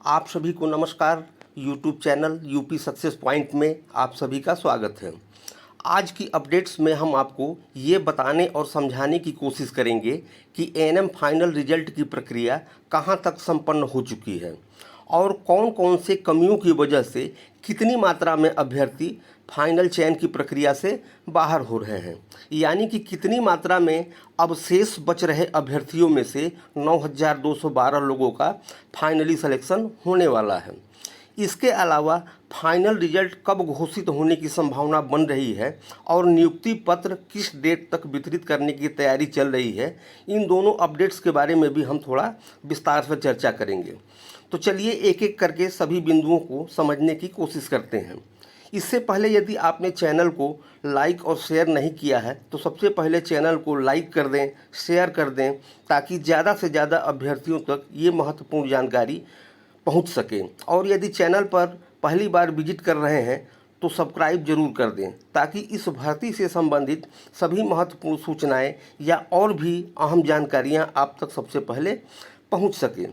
आप सभी को नमस्कार। YouTube channel UP success point में आप सभी का स्वागत है। आज की अपडेट्स में हम आपको ये बताने और समझाने की कोशिश करेंगे कि एएनएम फाइनल रिजल्ट की प्रक्रिया कहां तक संपन्न हो चुकी है और कौन कौन से कमियों की वजह से कितनी मात्रा में अभ्यर्थी फाइनल चयन की प्रक्रिया से बाहर हो रहे हैं, यानी कि कितनी मात्रा में अब शेष बच रहे अभ्यर्थियों में से 9,212 लोगों का फाइनली सिलेक्शन होने वाला है। इसके अलावा फाइनल रिजल्ट कब घोषित होने की संभावना बन रही है और नियुक्ति पत्र किस डेट तक वितरित करने की तैयारी चल रही है, इन दोनों अपडेट्स के बारे में भी हम थोड़ा विस्तार से चर्चा करेंगे। तो चलिए एक एक करके सभी बिंदुओं को समझने की कोशिश करते हैं। इससे पहले यदि आपने चैनल को लाइक और शेयर नहीं किया है तो सबसे पहले चैनल को लाइक कर दें, शेयर कर दें, ताकि ज़्यादा से ज़्यादा अभ्यर्थियों तक ये महत्वपूर्ण जानकारी पहुंच सके। और यदि चैनल पर पहली बार विजिट कर रहे हैं तो सब्सक्राइब जरूर कर दें, ताकि इस भर्ती से संबंधित सभी महत्वपूर्ण सूचनाएं या और भी अहम जानकारियां आप तक सबसे पहले पहुंच सकें।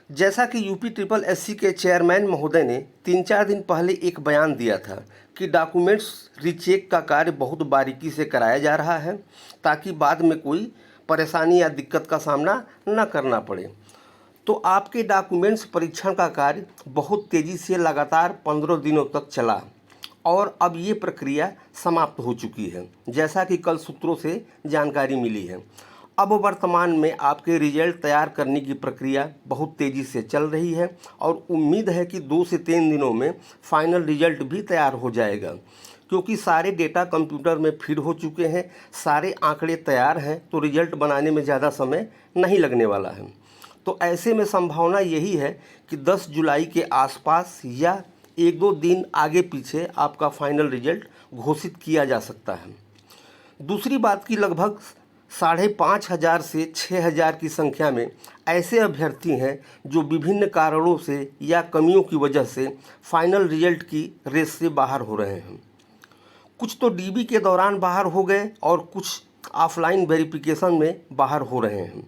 जैसा कि यूपी ट्रिपल एससी के चेयरमैन महोदय ने 3-4 दिन पहले एक बयान दिया था कि डॉक्यूमेंट्स रीचेक का कार्य बहुत बारीकी से कराया जा रहा है, ताकि बाद में कोई परेशानी या दिक्कत का सामना न करना पड़े। तो आपके डॉक्यूमेंट्स परीक्षण का कार्य बहुत तेज़ी से लगातार 15 दिनों तक चला और अब ये प्रक्रिया समाप्त हो चुकी है, जैसा कि कल सूत्रों से जानकारी मिली है। अब वर्तमान में आपके रिजल्ट तैयार करने की प्रक्रिया बहुत तेज़ी से चल रही है और उम्मीद है कि 2 से 3 दिनों में फाइनल रिजल्ट भी तैयार हो जाएगा, क्योंकि सारे डेटा कंप्यूटर में फीड हो चुके हैं, सारे आंकड़े तैयार हैं, तो रिजल्ट बनाने में ज़्यादा समय नहीं लगने वाला है। तो ऐसे में संभावना यही है कि 10 जुलाई के आसपास या 1-2 दिन आगे पीछे आपका फाइनल रिजल्ट घोषित किया जा सकता है। दूसरी बात की लगभग 5,500 से 6,000 की संख्या में ऐसे अभ्यर्थी हैं जो विभिन्न कारणों से या कमियों की वजह से फाइनल रिजल्ट की रेस से बाहर हो रहे हैं। कुछ तो डीबी के दौरान बाहर हो गए और कुछ ऑफलाइन वेरिफिकेशन में बाहर हो रहे हैं।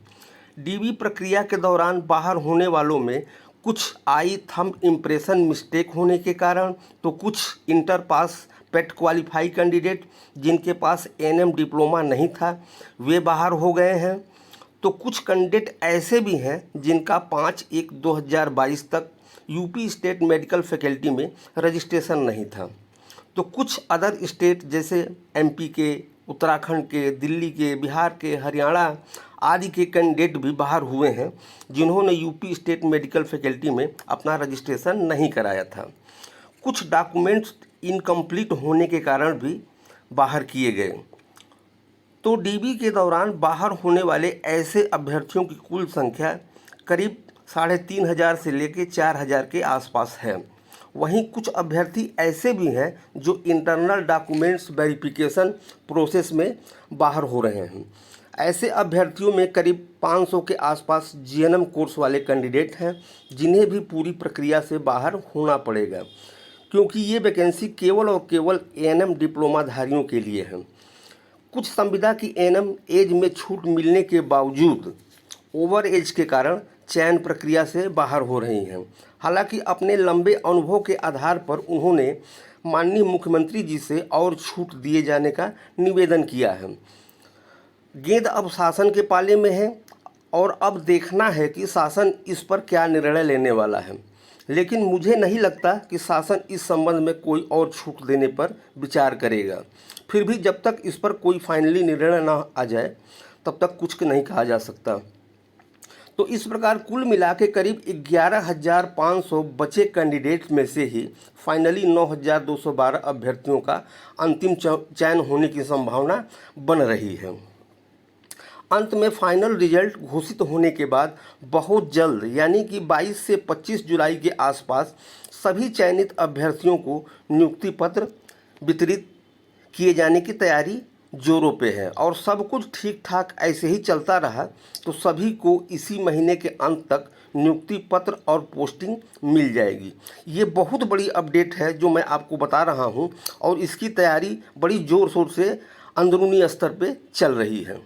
डीबी प्रक्रिया के दौरान बाहर होने वालों में कुछ आई थंब इम्प्रेशन मिस्टेक होने के कारण, तो कुछ इंटर पास पेट क्वालिफाई कैंडिडेट जिनके पास एएनएम डिप्लोमा नहीं था वे बाहर हो गए हैं। तो कुछ कैंडिडेट ऐसे भी हैं जिनका 5/1/2022 तक यूपी स्टेट मेडिकल फैकल्टी में रजिस्ट्रेशन नहीं था। तो कुछ अदर स्टेट जैसे एमपी के, उत्तराखंड के, दिल्ली के, बिहार के, हरियाणा आदि के कैंडिडेट भी बाहर हुए हैं जिन्होंने यूपी स्टेट मेडिकल फैकल्टी में अपना रजिस्ट्रेशन नहीं कराया था। कुछ डॉक्यूमेंट्स इनकम्प्लीट होने के कारण भी बाहर किए गए। तो डीबी के दौरान बाहर होने वाले ऐसे अभ्यर्थियों की कुल संख्या करीब 3,500 से लेकर 4,000 के आसपास है। वहीं कुछ अभ्यर्थी ऐसे भी हैं जो इंटरनल डॉक्यूमेंट्स वेरिफिकेशन प्रोसेस में बाहर हो रहे हैं। ऐसे अभ्यर्थियों में करीब 500 के आसपास जीएनएम कोर्स वाले कैंडिडेट हैं जिन्हें भी पूरी प्रक्रिया से बाहर होना पड़ेगा, क्योंकि ये वैकेंसी केवल और केवल एएनएम डिप्लोमाधारियों के लिए है। कुछ संविदा की एएनएम एज में छूट मिलने के बावजूद ओवर एज के कारण चयन प्रक्रिया से बाहर हो रही हैं। हालांकि अपने लंबे अनुभव के आधार पर उन्होंने माननीय मुख्यमंत्री जी से और छूट दिए जाने का निवेदन किया है। गेंद अब शासन के पाले में है और अब देखना है कि शासन इस पर क्या निर्णय लेने वाला है, लेकिन मुझे नहीं लगता कि शासन इस संबंध में कोई और छूट देने पर विचार करेगा। फिर भी जब तक इस पर कोई फाइनली निर्णय ना आ जाए तब तक कुछ नहीं कहा जा सकता। तो इस प्रकार कुल मिला के करीब 11,500 बचे कैंडिडेट्स में से ही फाइनली 9,212 अभ्यर्थियों का अंतिम चयन होने की संभावना बन रही है। अंत में फाइनल रिजल्ट घोषित होने के बाद बहुत जल्द, यानी कि 22 से 25 जुलाई के आसपास सभी चयनित अभ्यर्थियों को नियुक्ति पत्र वितरित किए जाने की तैयारी जोरों पे है और सब कुछ ठीक ठाक ऐसे ही चलता रहा तो सभी को इसी महीने के अंत तक नियुक्ति पत्र और पोस्टिंग मिल जाएगी। ये बहुत बड़ी अपडेट है जो मैं आपको बता रहा हूँ और इसकी तैयारी बड़ी ज़ोर शोर से अंदरूनी स्तर पे चल रही है।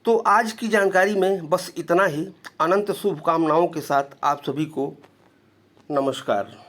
तो आज की जानकारी में बस इतना ही। अनंत शुभकामनाओं के साथ आप सभी को नमस्कार।